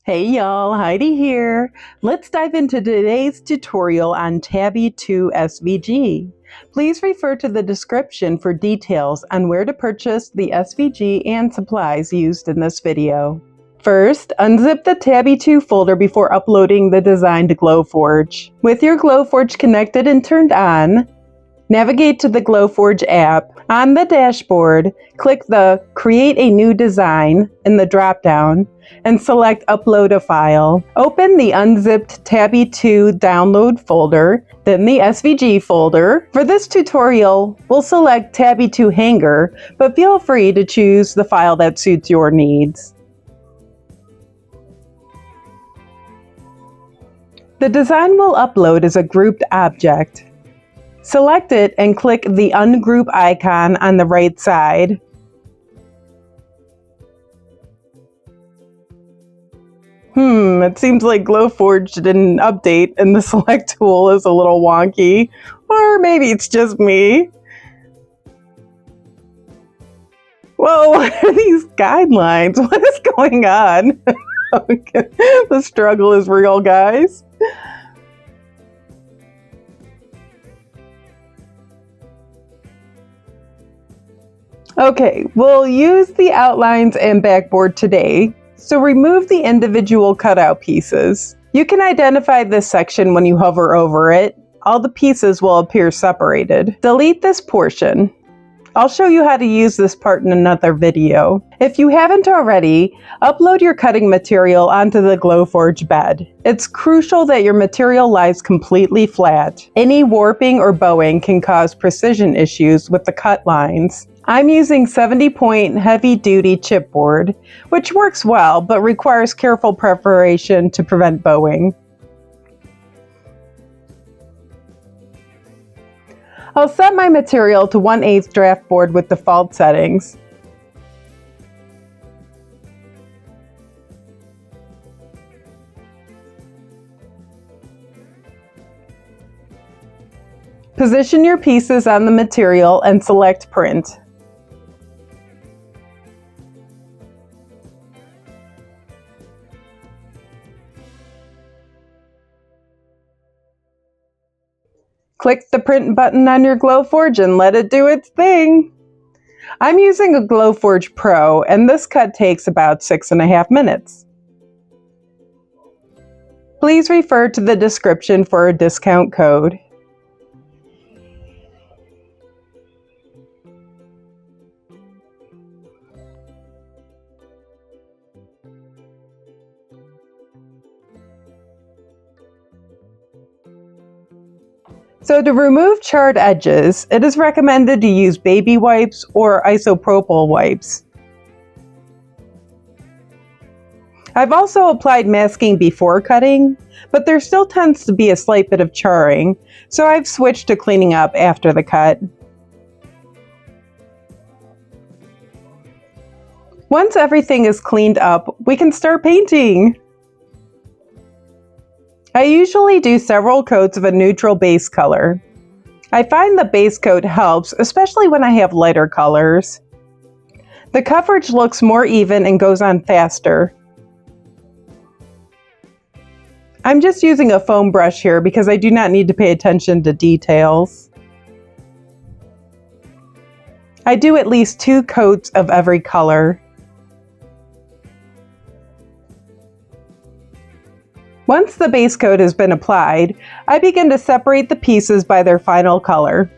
Hey y'all, Heidi here. Let's dive into today's tutorial on Tabby 2 SVG. Please refer to the description for details on where to purchase the SVG and supplies used in this video. First, unzip the Tabby 2 folder before uploading the design to Glowforge. With your Glowforge connected and turned on, navigate to the Glowforge app. On the dashboard, click the Create a New Design in the drop-down and select Upload a File. Open the unzipped Tabby 2 download folder, then the SVG folder. For this tutorial, we'll select Tabby 2 Hanger, but feel free to choose the file that suits your needs. The design we'll upload is a grouped object. Select it and click the Ungroup icon on the right side. It seems like Glowforge didn't update and the select tool is a little wonky. Or maybe it's just me. Whoa, what are these guidelines? What is going on? Okay. The struggle is real, guys. Okay, we'll use the outlines and backboard today, so remove the individual cutout pieces. You can identify this section when you hover over it. All the pieces will appear separated. Delete this portion. I'll show you how to use this part in another video. If you haven't already, upload your cutting material onto the Glowforge bed. It's crucial that your material lies completely flat. Any warping or bowing can cause precision issues with the cut lines. I'm using 70-point heavy-duty chipboard, which works well but requires careful preparation to prevent bowing. I'll set my material to 1/8 draft board with default settings. Position your pieces on the material and select Print. Click the print button on your Glowforge and let it do its thing. I'm using a Glowforge Pro and this cut takes about 6.5 minutes. Please refer to the description for a discount code. So to remove charred edges, it is recommended to use baby wipes or isopropyl wipes. I've also applied masking before cutting, but there still tends to be a slight bit of charring, so I've switched to cleaning up after the cut. Once everything is cleaned up, we can start painting. I usually do several coats of a neutral base color. I find the base coat helps, especially when I have lighter colors. The coverage looks more even and goes on faster. I'm just using a foam brush here because I do not need to pay attention to details. I do at least 2 coats of every color. Once the base coat has been applied, I begin to separate the pieces by their final color.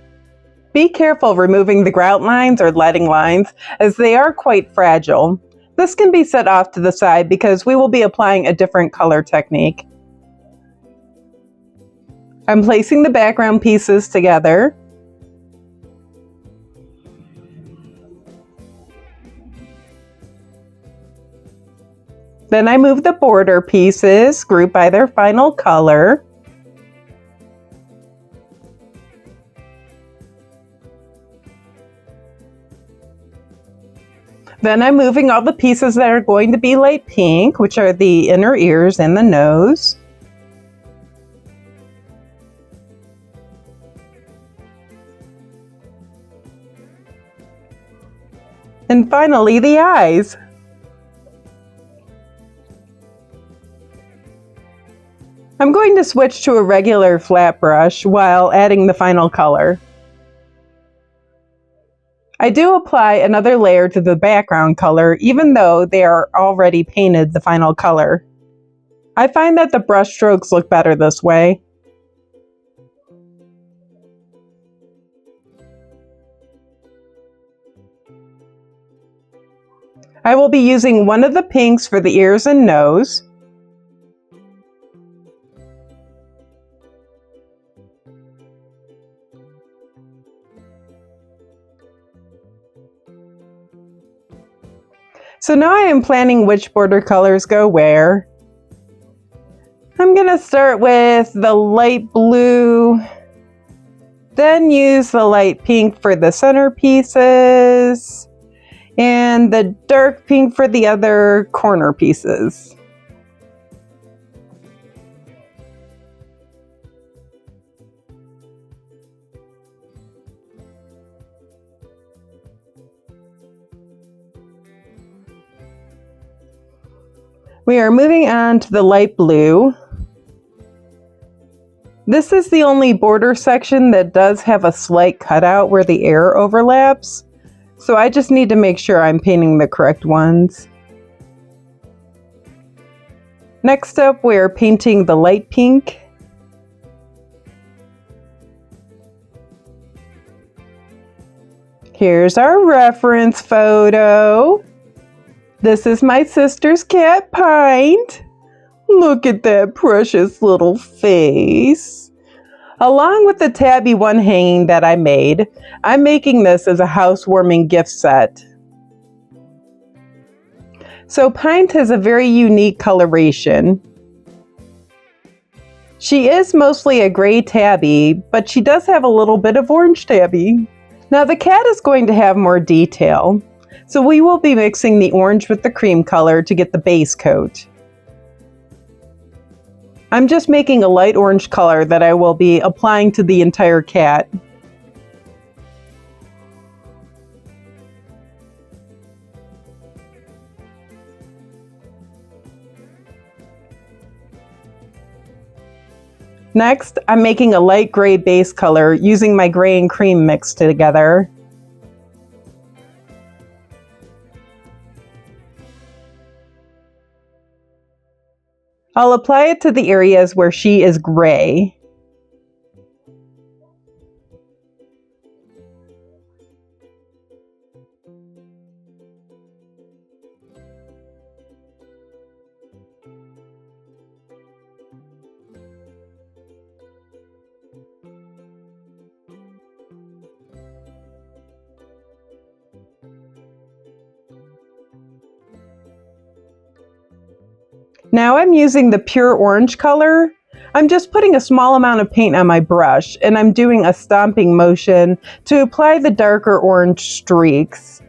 Be careful removing the grout lines or leading lines, as they are quite fragile. This can be set off to the side because we will be applying a different color technique. I'm placing the background pieces together. Then I move the border pieces, grouped by their final color. Then I'm moving all the pieces that are going to be light pink, which are the inner ears and the nose. And finally, the eyes. I'm going to switch to a regular flat brush while adding the final color. I do apply another layer to the background color even though they are already painted the final color. I find that the brush strokes look better this way. I will be using one of the pinks for the ears and nose. So now I am planning which border colors go where. I'm going to start with the light blue, then use the light pink for the centerpieces, and the dark pink for the other corner pieces. We are moving on to the light blue. This is the only border section that does have a slight cutout where the air overlaps, so I just need to make sure I'm painting the correct ones. Next up, we're painting the light pink. Here's our reference photo. This is my sister's cat, Pint. Look at that precious little face. Along with the Tabby one hanging that I made, I'm making this as a housewarming gift set. So Pint has a very unique coloration. She is mostly a gray tabby, but she does have a little bit of orange tabby. Now the cat is going to have more detail, so we will be mixing the orange with the cream color to get the base coat. I'm just making a light orange color that I will be applying to the entire cat. Next, I'm making a light gray base color using my gray and cream mixed together. I'll apply it to the areas where she is gray. Now I'm using the pure orange color. I'm just putting a small amount of paint on my brush and I'm doing a stomping motion to apply the darker orange streaks.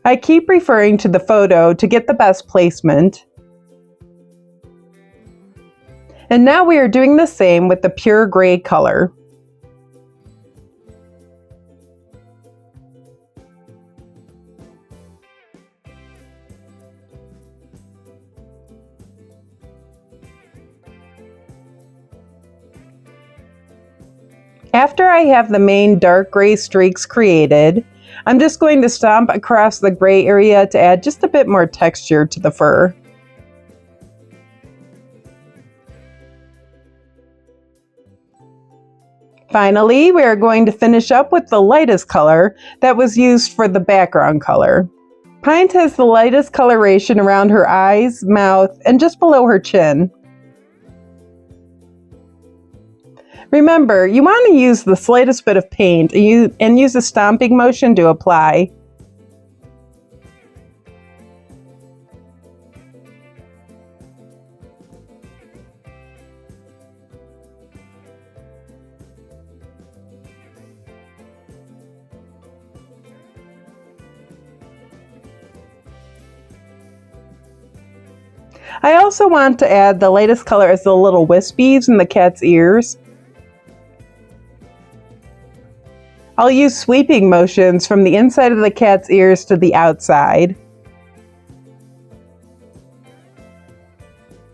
I keep referring to the photo to get the best placement. And now we are doing the same with the pure gray color. After I have the main dark gray streaks created, I'm just going to stomp across the gray area to add just a bit more texture to the fur. Finally, we are going to finish up with the lightest color that was used for the background color. Pint has the lightest coloration around her eyes, mouth, and just below her chin. Remember, you want to use the slightest bit of paint and use a stomping motion to apply. I also want to add the lightest color as the little wispies in the cat's ears. I'll use sweeping motions from the inside of the cat's ears to the outside.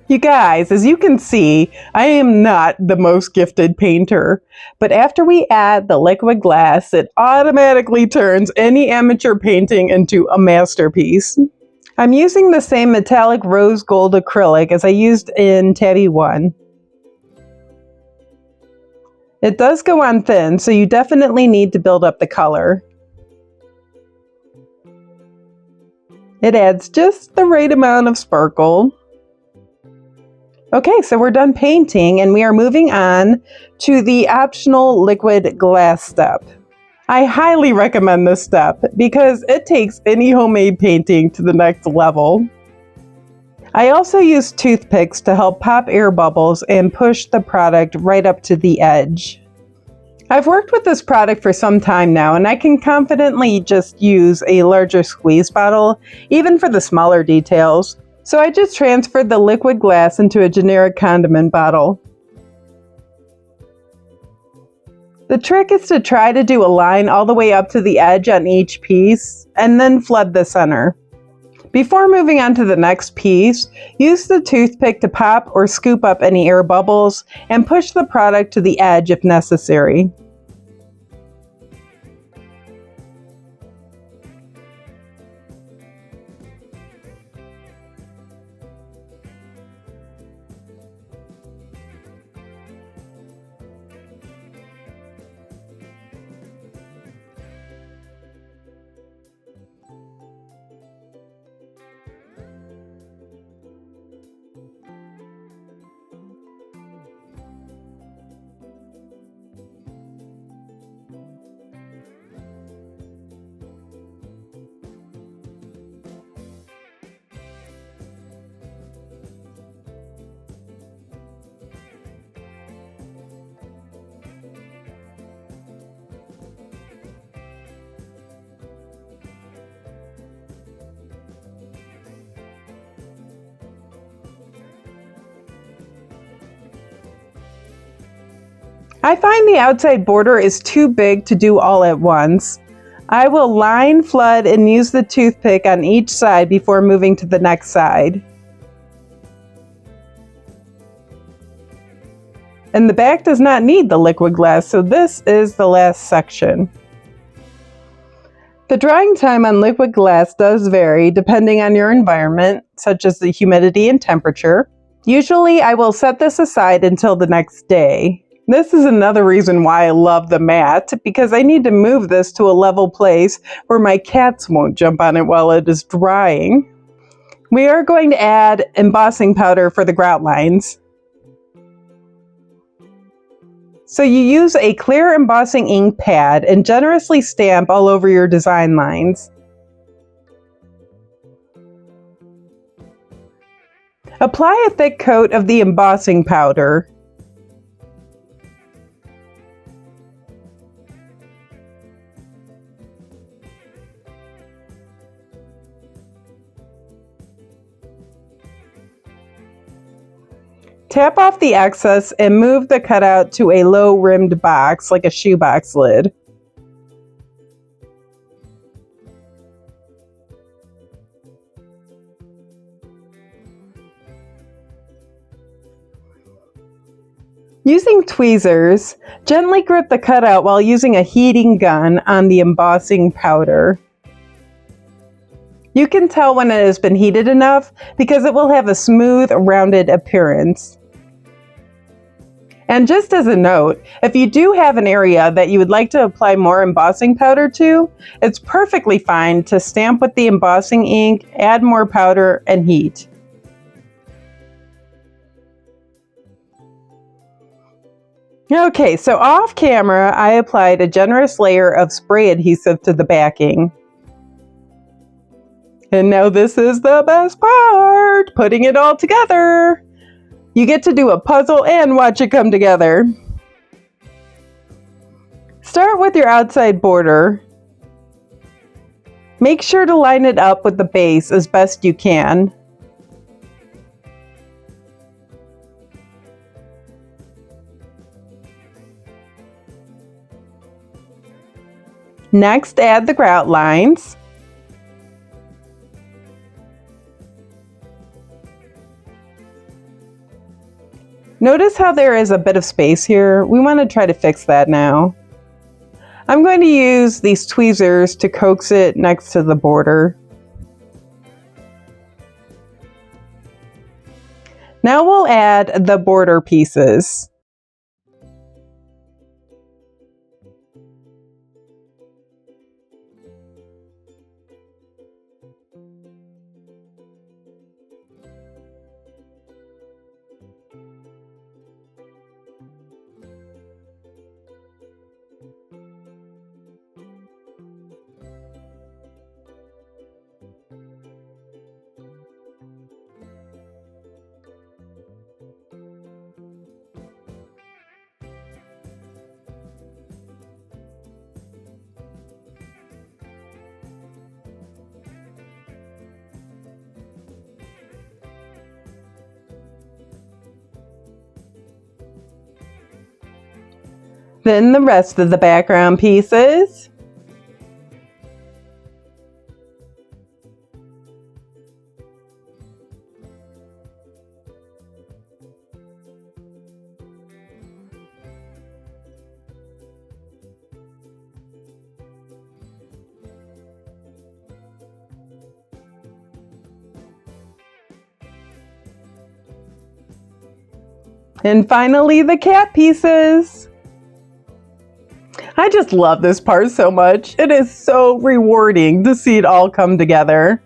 You guys, as you can see, I am not the most gifted painter, but after we add the liquid glass, it automatically turns any amateur painting into a masterpiece. I'm using the same metallic rose gold acrylic as I used in Tabby 1. It does go on thin, so you definitely need to build up the color. It adds just the right amount of sparkle. Okay, so we're done painting and we are moving on to the optional liquid glass step. I highly recommend this step because it takes any homemade painting to the next level. I also use toothpicks to help pop air bubbles and push the product right up to the edge. I've worked with this product for some time now and I can confidently just use a larger squeeze bottle, even for the smaller details. So I just transferred the liquid glass into a generic condiment bottle. The trick is to try to do a line all the way up to the edge on each piece and then flood the center. Before moving on to the next piece, use the toothpick to pop or scoop up any air bubbles and push the product to the edge if necessary. I find the outside border is too big to do all at once. I will line, flood, and use the toothpick on each side before moving to the next side. And the back does not need the liquid glass, so this is the last section. The drying time on liquid glass does vary depending on your environment, such as the humidity and temperature. Usually I will set this aside until the next day. This is another reason why I love the mat, because I need to move this to a level place where my cats won't jump on it while it is drying. We are going to add embossing powder for the grout lines. So you use a clear embossing ink pad and generously stamp all over your design lines. Apply a thick coat of the embossing powder. Tap off the excess and move the cutout to a low-rimmed box, like a shoebox lid. Using tweezers, gently grip the cutout while using a heating gun on the embossing powder. You can tell when it has been heated enough because it will have a smooth, rounded appearance. And just as a note, if you do have an area that you would like to apply more embossing powder to, it's perfectly fine to stamp with the embossing ink, add more powder, and heat. Okay, so off camera, I applied a generous layer of spray adhesive to the backing. And now this is the best part, putting it all together. You get to do a puzzle and watch it come together. Start with your outside border. Make sure to line it up with the base as best you can. Next, add the grout lines. Notice how there is a bit of space here. We want to try to fix that now. I'm going to use these tweezers to coax it next to the border. Now we'll add the border pieces. Then the rest of the background pieces. And finally, the cat pieces. I just love this part so much. It is so rewarding to see it all come together.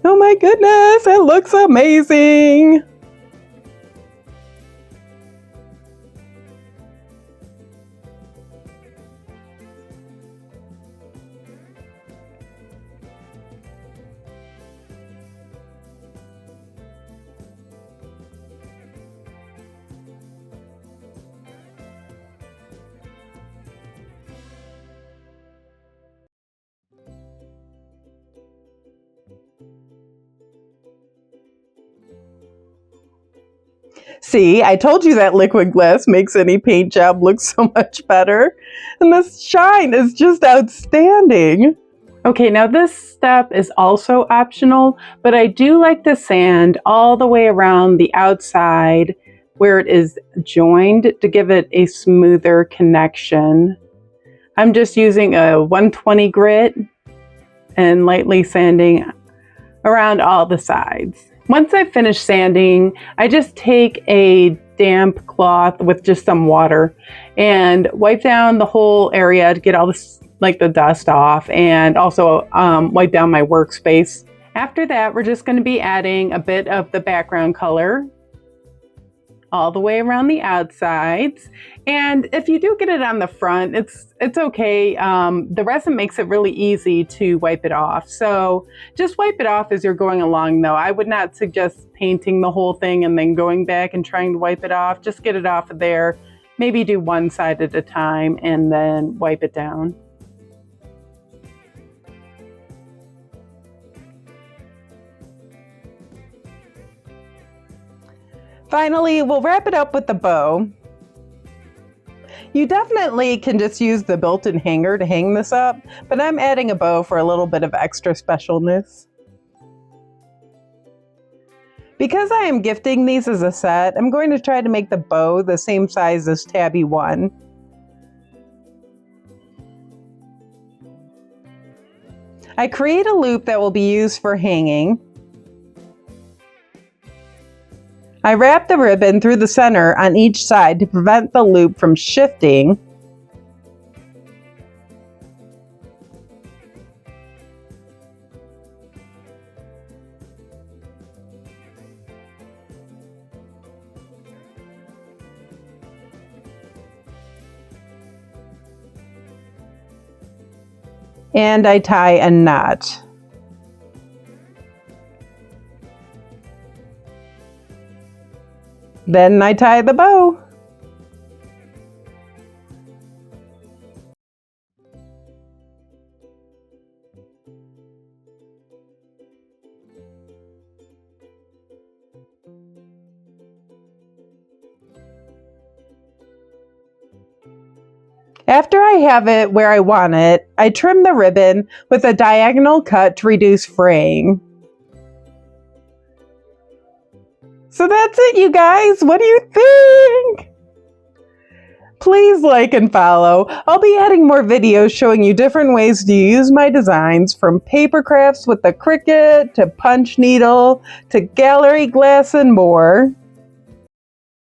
Oh my goodness, it looks amazing! See, I told you that liquid glass makes any paint job look so much better. And this shine is just outstanding. Okay, now this step is also optional, but I do like to sand all the way around the outside where it is joined to give it a smoother connection. I'm just using a 120 grit and lightly sanding around all the sides. Once I've finished sanding, I just take a damp cloth with just some water and wipe down the whole area to get all this, like the dust off, and also wipe down my workspace. After that, we're just going to be adding a bit of the background color all the way around the outsides. And if you do get it on the front, it's okay. The resin makes it really easy to wipe it off. So just wipe it off as you're going along though. I would not suggest painting the whole thing and then going back and trying to wipe it off. Just get it off of there. Maybe do one side at a time and then wipe it down. Finally, we'll wrap it up with the bow. You definitely can just use the built-in hanger to hang this up, but I'm adding a bow for a little bit of extra specialness. Because I am gifting these as a set, I'm going to try to make the bow the same size as Tabby 1. I create a loop that will be used for hanging. I wrap the ribbon through the center on each side to prevent the loop from shifting. and I tie a knot. Then I tie the bow. After I have it where I want it, I trim the ribbon with a diagonal cut to reduce fraying. So that's it, you guys. What do you think? Please like and follow. I'll be adding more videos showing you different ways to use my designs, from paper crafts with the Cricut to punch needle to gallery glass and more.